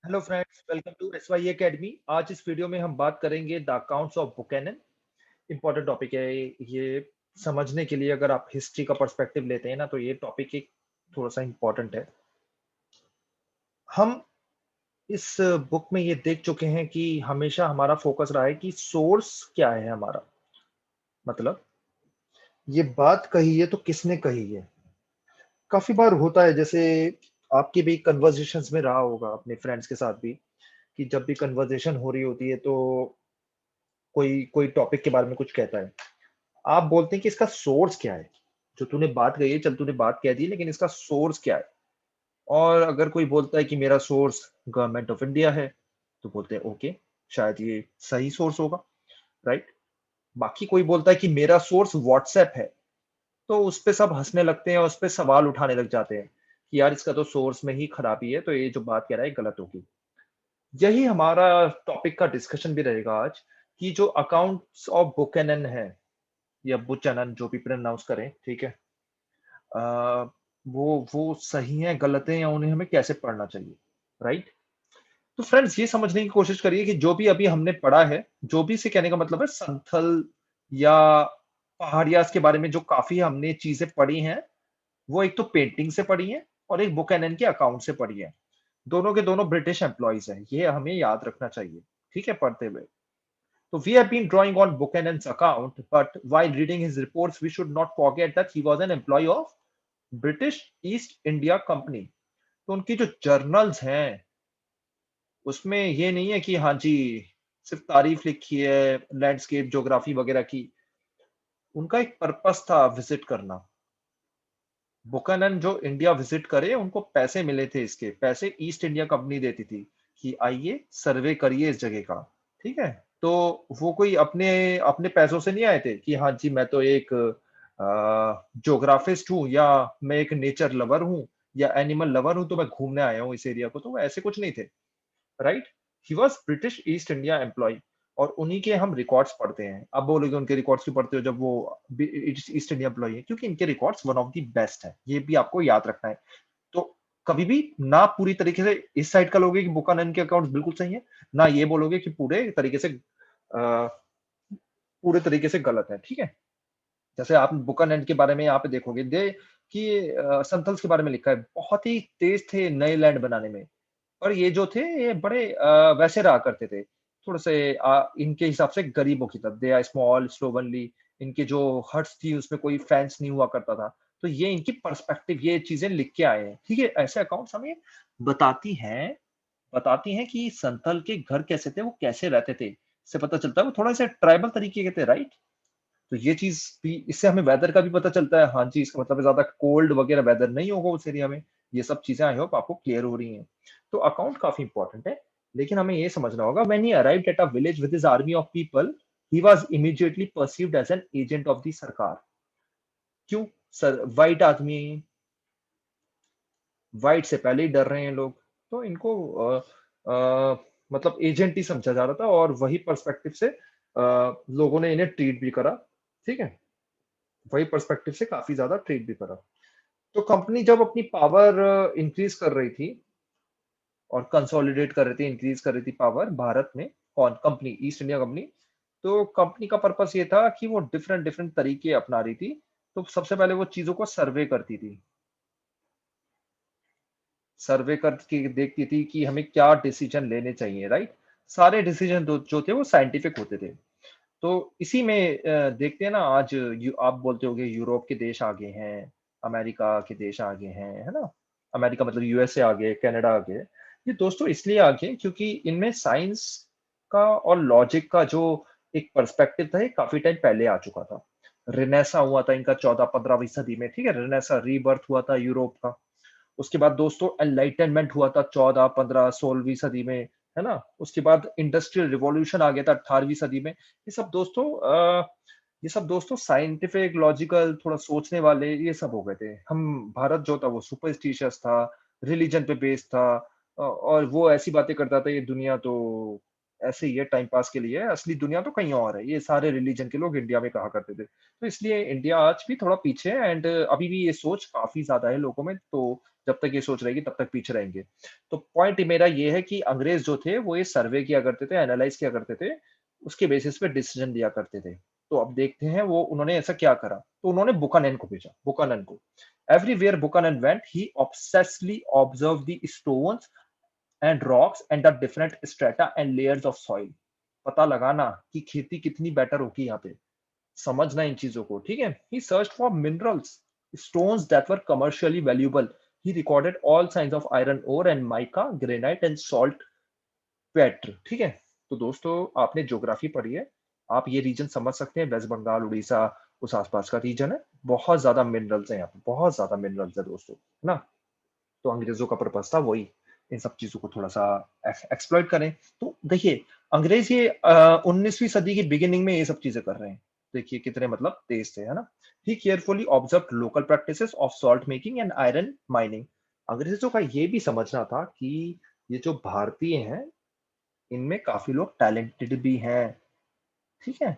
Hello friends, welcome to S Y academy. आज इस video में हम बात करेंगे the accounts of Buchanan. Important topic है ये। समझने के लिए अगर आप हिस्ट्री का पर्सपेक्टिव लेते हैं ना, तो ये टॉपिक एक थोड़ा सा इंपॉर्टेंट है। हम इस बुक में ये देख चुके हैं कि हमेशा हमारा फोकस रहा है कि सोर्स क्या है हमारा। मतलब ये बात कही है तो किसने कही है। काफी बार होता है, जैसे आपके भी कन्वर्सेशंस में रहा होगा अपने फ्रेंड्स के साथ भी, कि जब भी कन्वर्सेशन हो रही होती है तो कोई कोई टॉपिक के बारे में कुछ कहता है। आप बोलते हैं कि इसका सोर्स क्या है। जो तूने बात कही है, चल तूने बात कह दी, लेकिन इसका सोर्स क्या है। और अगर कोई बोलता है कि मेरा सोर्स गवर्नमेंट ऑफ इंडिया है, तो बोलते हैं ओके, शायद ये सही सोर्स होगा, राइट। बाकी कोई बोलता है कि मेरा सोर्स व्हाट्सएप है, तो उस पे सब हंसने लगते हैं और उस पे सवाल उठाने लग जाते हैं कि यार इसका तो सोर्स में ही खराबी है, तो ये जो बात कह रहा है गलत होगी। यही हमारा टॉपिक का डिस्कशन भी रहेगा आज, कि जो अकाउंट्स ऑफ बुकैनन है या बुचनन, जो भी प्रोनाउंस करें, ठीक है। अ, वो सही है, गलत है, या उन्हें हमें कैसे पढ़ना चाहिए, राइट। तो फ्रेंड्स, ये समझने की कोशिश करिए कि जो भी अभी हमने पढ़ा है, जो भी से कहने का मतलब है संथल या पहाड़ियास के बारे में जो काफी हमने चीजें पढ़ी हैं, वो एक तो पेंटिंग से पढ़ी है और एक बुकैनन के अकाउंट से पढ़ी है। दोनों के दोनों ब्रिटिश एम्प्लॉइज हैं, ये हमें याद रखना चाहिए, ठीक है, पढ़ते हुए। So we have been drawing on Buchanan's account, but while reading his reports, we should not forget that he was an employee of British East India Company. तो उनकी जो जर्नल्स हैं, उसमें ये नहीं है कि हाँ जी, सिर्फ तारीफ लिखी है लैंडस्केप ज्योग्राफी वगैरह की। उनका एक पर्पस था विजिट करना। बुकनन जो इंडिया विजिट करे, उनको पैसे मिले थे, इसके पैसे ईस्ट इंडिया कंपनी देती थी कि आइए सर्वे करिए इस जगह का, ठीक है। तो वो कोई अपने अपने पैसों से नहीं आए थे कि हाँ जी मैं तो एक ज्योग्राफिस्ट हूँ, या मैं एक नेचर लवर हूँ, या एनिमल लवर हूँ, तो मैं घूमने आया हूँ इस एरिया को। तो वो ऐसे कुछ नहीं थे, right. He was British East India employ, और उन्हीं के हम रिकॉर्ड्स पढ़ते हैं। अब बोलोगे उनके रिकॉर्ड्स क्यों पढ़ते हो जब वो ईस्ट इंडिया एम्प्लॉय है? क्योंकि इनके records one of the best है, ये भी आपको याद रखना है। तो कभी भी ना पूरी तरीके से इस साइड का लोगे कि बुकानन के अकाउंट्स बिल्कुल सही है, ना ये बोलोगे कि पूरे तरीके से गलत है, ठीक है। जैसे आप बुकानन के बारे में यहाँ पे देखोगे दे कि संथल्स के बारे में लिखा है, बहुत ही तेज थे नए लैंड बनाने में। और ये जो थे, ये बड़े वैसे रहा करते थे, थोड़े से इनके हिसाब से गरीबों की तरह। दे आर स्मॉल स्लोवनली, इनके जो हट्स थी उसमें कोई फैंस नहीं हुआ करता था। तो ये इनकी पर्सपेक्टिव, ये चीजें लिख के आए हैं, ठीक है। ऐसे अकाउंट्स हमें बताती हैं बताती हैं कि संथल के घर कैसे थे, वो कैसे रहते थे। इससे पता चलता है वो थोड़ा सा ट्राइबल तरीके के थे, राइट। तो ये चीज भी, इससे हमें वेदर का भी पता चलता है। हाँ जी, इसका मतलब है ज्यादा कोल्ड वगैरह वेदर नहीं होगा उस एरिया में। ये सब चीजें आई होप आपको क्लियर हो रही हैं। तो अकाउंट काफी इंपॉर्टेंट है, लेकिन हमें ये समझना होगा, when he arrived at a village with his army of people, he was immediately perceived as an agent of the सरकार। क्यों? सर, वाइट आदमी, वाइट से पहले ही डर रहे हैं लोग, तो इनको मतलब एजेंट ही समझा जा रहा था, और वही पर्सपेक्टिव से लोगों ने इन्हें ट्रीट भी करा, ठीक है। वही पर्सपेक्टिव से काफी ज्यादा ट्रीट भी करा। तो कंपनी जब अपनी पावर इंक्रीज कर रही थी और कंसोलिडेट कर रही थी, इंक्रीज कर रही थी पावर भारत में, कौन कंपनी? East India company. तो कंपनी का पर्पस ये था कि वो डिफरेंट डिफरेंट तरीके अपना रही थी। तो सबसे पहले वो चीजों को सर्वे करती थी, सर्वे करके देखती थी कि हमें क्या डिसीजन लेने चाहिए, राइट। सारे डिसीजन जो थे वो साइंटिफिक होते थे। तो इसी में देखते हैं ना, आज आप बोलते होगे यूरोप के देश आगे हैं, अमेरिका के देश आगे हैं, है ना। अमेरिका मतलब यूएसए आगे, कनाडा आगे। ये दोस्तों इसलिए आगे क्योंकि इनमें साइंस का और लॉजिक का जो एक पर्सपेक्टिव था, ये काफी टाइम पहले आ चुका था। रिनेसा हुआ था इनका 14-15वीं सदी में, ठीक है। रिनेसा रीबर्थ हुआ था यूरोप का। उसके बाद दोस्तों एनलाइटनमेंट हुआ था 14, 15, 16वीं सदी में, है ना। उसके बाद इंडस्ट्रियल रिवॉल्यूशन आ गया था 18वीं सदी में। ये सब दोस्तों साइंटिफिक लॉजिकल थोड़ा सोचने वाले ये सब हो गए थे। हम भारत जो था वो सुपरस्टिशियस था, रिलीजन पे बेस्ड था। और वो ऐसी बातें करता था, ये दुनिया तो ऐसे ही है, टाइम पास के लिए है, असली दुनिया तो कहीं और है, ये सारे रिलीजन के लोग इंडिया में कहा करते थे। तो इसलिए इंडिया आज भी थोड़ा पीछे है, एंड अभी भी ये सोच काफी ज्यादा है लोगों में। तो जब तक ये सोच रहेगी तब तक पीछे रहेंगे। तो पॉइंट मेरा ये है कि अंग्रेज जो थे वो ये सर्वे किया करते थे, एनालाइज किया करते थे, उसके बेसिस पे डिसीजन लिया करते थे। तो अब देखते हैं वो उन्होंने ऐसा क्या करा। तो उन्होंने बुकानन को भेजा, बुकानन को। Everywhere Buchanan went, he obsessively observe the stones and rocks and the different strata and layers of soil. पता लगाना कि खेती कितनी बेटर होगी यहाँ पे, समझना इन चीजों को, ठीक है। He search for minerals, stones that were commercially valuable. He recorded all signs of iron ore and mica, granite and salt Petr, ठीक है। तो दोस्तों आपने ज्योग्राफी पढ़ी है, आप ये रीजन समझ सकते हैं, वेस्ट बंगाल, उड़ीसा, उस आसपास का रीजन है। बहुत ज्यादा मिनरल्स है यहाँ पे, बहुत ज्यादा मिनरल्स है दोस्तों, है ना। तो अंग्रेजों का पर्पस था वही, इन सब चीजों को थोड़ा सा एक्सप्लॉइट करें। तो देखिए, अंग्रेज ये 19वीं सदी की बिगिनिंग में ये सब चीजें कर रहे हैं। देखिए कितने मतलब तेज थे, है ना। He carefully observe local practices of salt making and iron mining. अंग्रेजों का ये भी समझना था कि ये जो भारतीय हैं, इनमें काफी लोग टैलेंटेड भी हैं, ठीक है।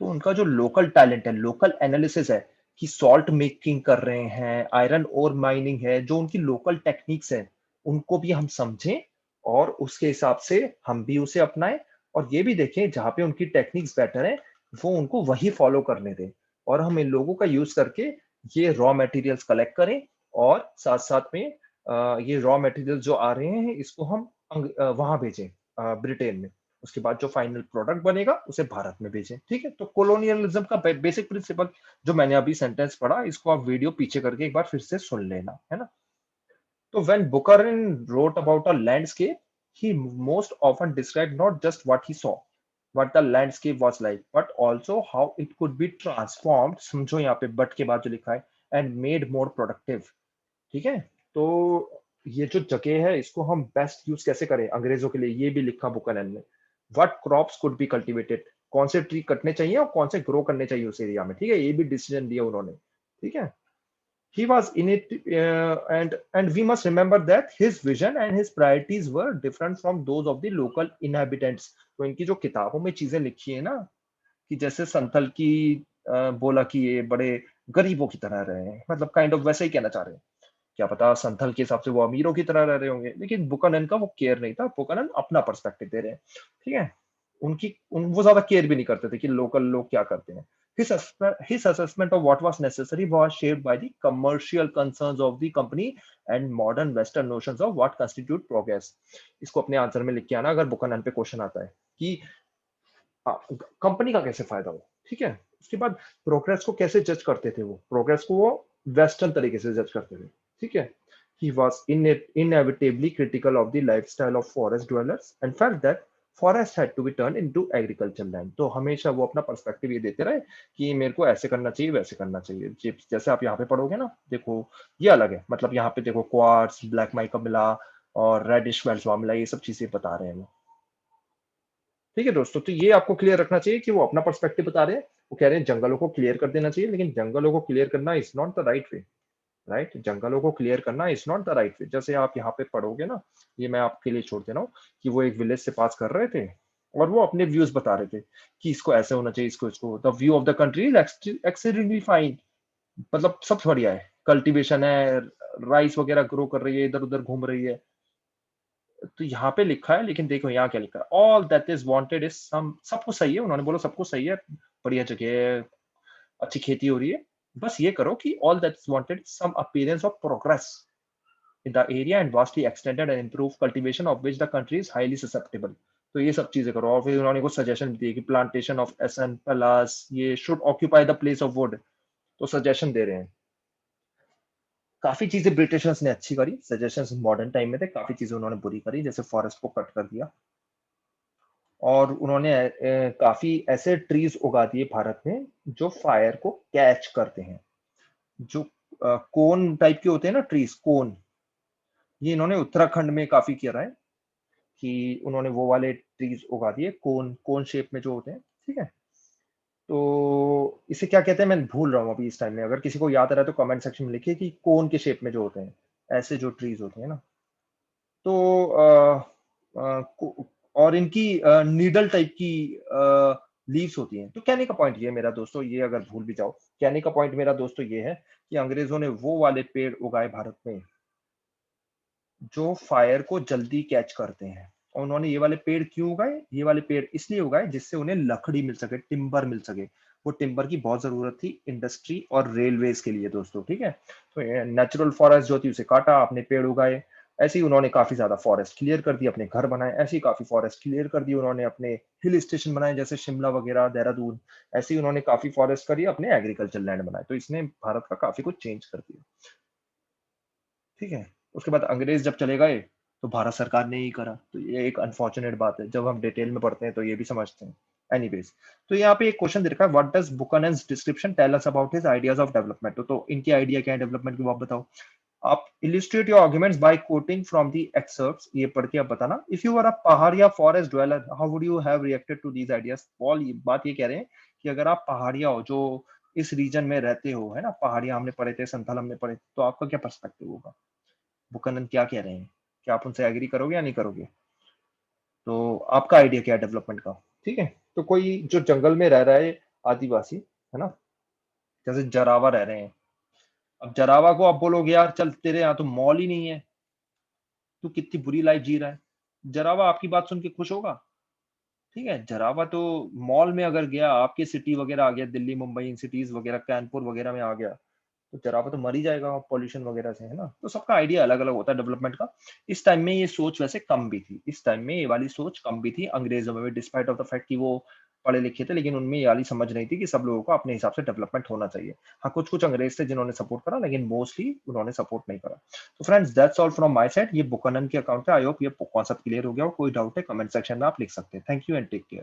तो उनका जो लोकल टैलेंट है, लोकल एनालिसिस है, कि सॉल्ट मेकिंग कर रहे हैं, आयरन और माइनिंग है, जो उनकी लोकल टेक्निक्स है, उनको भी हम समझें और उसके हिसाब से हम भी उसे अपनाएं। और ये भी देखें जहां पे उनकी टेक्निक्स बेटर है, वो उनको वही फॉलो करने दें। और हम इन लोगों का यूज करके ये रॉ मटेरियल्स कलेक्ट करें, और साथ साथ में ये रॉ मटेरियल्स जो आ रहे हैं इसको हम वहां भेजें, ब्रिटेन में। उसके बाद जो फाइनल प्रोडक्ट बनेगा उसे भारत में भेजें, ठीक है। तो कोलोनियलिज्म का बेसिक प्रिंसिपल जो मैंने अभी सेंटेंस पढ़ा, इसको आप वीडियो पीछे करके एक बार फिर से सुन लेना, है ना। तो when Bukharin wrote about a landscape, he most often described not just what he saw, what the landscape was like, but also how it could be transformed, समझो यहाँ पे बट के बाद जो लिखा है, and made more productive, ठीक है। तो ये जो जगह है इसको हम बेस्ट यूज कैसे करें अंग्रेजों के लिए, ये भी लिखा बुकनन ने। What crops could be cultivated, कौन से ट्री कटने चाहिए और कौन से ग्रो करने चाहिए उस एरिया में, ठीक है। ये भी डिसीजन दिया उन्होंने, ठीक है। He was in it, and we must remember that his vision and his priorities were different from those of the local inhabitants. तो इनकी जो किताबों में चीजें लिखी है ना, कि जैसे संथल की बोला कि ये बड़े गरीबों की तरह रहे हैं, मतलब काइंड ऑफ वैसे ही कहना चाह रहे हैं। क्या पता संथल के हिसाब से वो अमीरों की तरह रह रहे होंगे, लेकिन बुकनन का वो केयर नहीं था। बुकनन अपना पर्सपेक्टिव दे रहे हैं, ठीक है। वो ज्यादा केयर भी नहीं करते थे कि लोकल लोग क्या करते हैं। His assessment of what was necessary was shaped by the commercial concerns of the company and modern Western notions of what constitute progress. इसको अपने आंसर में लिख के आना अगर बुकनन पे क्वेश्चन आता है कि कंपनी का कैसे फायदा हो, ठीक है। उसके बाद प्रोग्रेस को कैसे जज करते थे, वो प्रोग्रेस को वो वेस्टर्न तरीके से जज करते थे, ठीक है। He was inevitably critical of the lifestyle of forest dwellers and felt that forest had to be turned into agricultural land. तो हमेशा वो अपना पर्सपेक्टिव ये देते रहे कि मेरे को ऐसे करना चाहिए, वैसे करना चाहिए। जैसे आप यहाँ पे पढ़ोगे ना, देखो ये अलग है, मतलब यहाँ पे देखो क्वार्ट्स, ब्लैक माइका मिला और रेडिश वेल्सवा मिला, ये सब चीजें बता रहे हैं वो, ठीक है दोस्तों। तो ये आपको क्लियर रखना चाहिए कि वो अपना पर्सपेक्टिव बता रहे हैं। वो कह रहे हैं जंगलों को क्लियर कर देना चाहिए, लेकिन जंगलों को क्लियर करना is not the right way, right. जंगलों को क्लियर करना is not the right way. जैसे आप यहाँ पे पढ़ोगे ना, ये मैं आपके लिए छोड़ दे रहा हूँ, कि वो एक विलेज से पास कर रहे थे और वो अपने व्यूज बता रहे थे कि इसको ऐसे होना चाहिए, इसको इसको। The view of the country is accidentally fine, मतलब सब बढ़िया है, कल्टीवेशन है, राइस वगैरह ग्रो कर रही है, इधर उधर घूम रही है। तो यहाँ पे लिखा है, लेकिन देखो यहाँ क्या लिखा है, all that is wanted is some, सब कुछ सही है, उन्होंने बोला सब कुछ सही है, बढ़िया जगह है, अच्छी खेती हो रही है, बस ये करो कि all that is wanted some appearance of progress in the area and vastly extended and improved cultivation of which the country is highly susceptible. तो ये सब चीजें करो। और फिर उन्होंने कुछ सजेशन दिए कि प्लांटेशन ऑफ एसन पलास ये should occupy the place of would, तो सजेशन दे रहे हैं। काफी चीजें ब्रिटिशर्स ने अच्छी करी, सजेशंस मॉडर्न टाइम में थे, काफी चीजें उन्होंने बुरी करी, जैसे फॉरेस्ट को कट कर दिया। और उन्होंने काफी ऐसे ट्रीज उगा दिए भारत में जो फायर को कैच करते हैं, जो कोन टाइप के होते हैं ना ट्रीज, कोन, ये इन्होंने उत्तराखंड में काफी किया है कि उन्होंने वो वाले ट्रीज उगा दिए कोन कोन शेप में जो होते हैं, ठीक है। तो इसे क्या कहते हैं मैं भूल रहा हूँ अभी इस टाइम में, अगर किसी को याद आ रहा है तो कमेंट सेक्शन में लिखिए कि कोन के शेप में जो होते हैं, ऐसे जो ट्रीज होते हैं ना। तो और इनकी नीडल टाइप की लीव्स होती हैं। तो कहने का पॉइंट ये है मेरा दोस्तों, ये अगर भूल भी जाओ, कहने का पॉइंट मेरा दोस्तों ये है कि अंग्रेजों ने वो वाले पेड़ उगाए भारत में जो फायर को जल्दी कैच करते हैं। और उन्होंने ये वाले पेड़ क्यों उगाए? ये वाले पेड़ इसलिए उगाए जिससे उन्हें लकड़ी मिल सके, टिम्बर मिल सके। वो टिम्बर की बहुत जरूरत थी इंडस्ट्री और रेलवेज के लिए दोस्तों, ठीक है। तो नेचुरल फॉरेस्ट जो थी उसे काटा, अपने पेड़ उगाए। ऐसे ही उन्होंने काफी ज्यादा फॉरेस्ट क्लियर कर दी, अपने घर बनाए। ऐसे ही काफी फॉरेस्ट क्लियर कर दी उन्होंने, अपने हिल स्टेशन बनाए जैसे शिमला वगैरह, देहरादून। ऐसे ही उन्होंने काफी फॉरेस्ट करी, अपने एग्रीकल्चर लैंड बनाए। तो इसने भारत का काफी कुछ चेंज कर दिया, ठीक है। उसके बाद अंग्रेज जब चले गए तो भारत सरकार ने ही करा। तो ये एक अनफॉर्चुनेट बात है, जब हम डिटेल में पढ़ते हैं तो ये भी समझते हैं। एनीवेज, तो यहाँ पे एक क्वेश्चन दे रखा है, what does Buchanan's description tell us about his ideas of development. तो इनके आइडिया क्या है डेवलपमेंट के, वो आप बताओ। आप illustrate your arguments by quoting from the excerpts, ये पढ़ के आप बताना। If you were a Paharia forest dweller how would you have reacted to these ideas. पॉल ये बात ये कह रहे हैं कि अगर आप पहाड़िया हो, जो इस रीजन में रहते हो, है ना, पहाड़िया हमने पढ़े थे, संथाल हमने पढ़े थे, तो आपका क्या पर्सपेक्टिव होगा? बुकनन क्या कह रहे हैं? क्या आप उनसे एग्री करोगे या नहीं करोगे? तो आपका आइडिया क्या है डेवलपमेंट का? ठीक है। तो कोई जो जंगल में रह रहा है, आदिवासी, है ना, जैसे जरावा रह रहे हैं। अब जरावा को आप बोलोगे यार चल तेरे यहाँ तो मॉल ही नहीं है, तू कितनी बुरी लाइफ जी रहा है। जरावा आपकी बात सुन के खुश होगा? ठीक है। जरावा तो मॉल में अगर गया, आपके सिटी वगैरह आ गया, दिल्ली मुंबई इन सिटीज वगैरह, कानपुर वगैरह में आ गया, तो जरावा तो मर ही जाएगा पॉल्यूशन वगैरह से, है ना। तो सबका आइडिया अलग अलग होता है डेवलपमेंट का। इस टाइम में ये सोच वैसे कम भी थी, इस टाइम में ये वाली सोच कम भी थी अंग्रेजों में भी, डिस्पाइट ऑफ द फैक्ट कि वो पढ़े लिखे थे, लेकिन उनमें ये वाली समझ नहीं थी कि सब लोगों को अपने हिसाब से डेवलपमेंट होना चाहिए। हाँ, कुछ कुछ अंग्रेज थे जिन्होंने सपोर्ट करा, लेकिन मोस्टली उन्होंने सपोर्ट नहीं करा। तो friends that's all from my side. ये बुकनन के अकाउंट है। आई होप ये कॉन्सेप्ट क्लियर हो गया हो। कोई डाउट है कमेंट सेक्शन में आप लिख सकते हैं। Thank you and take care.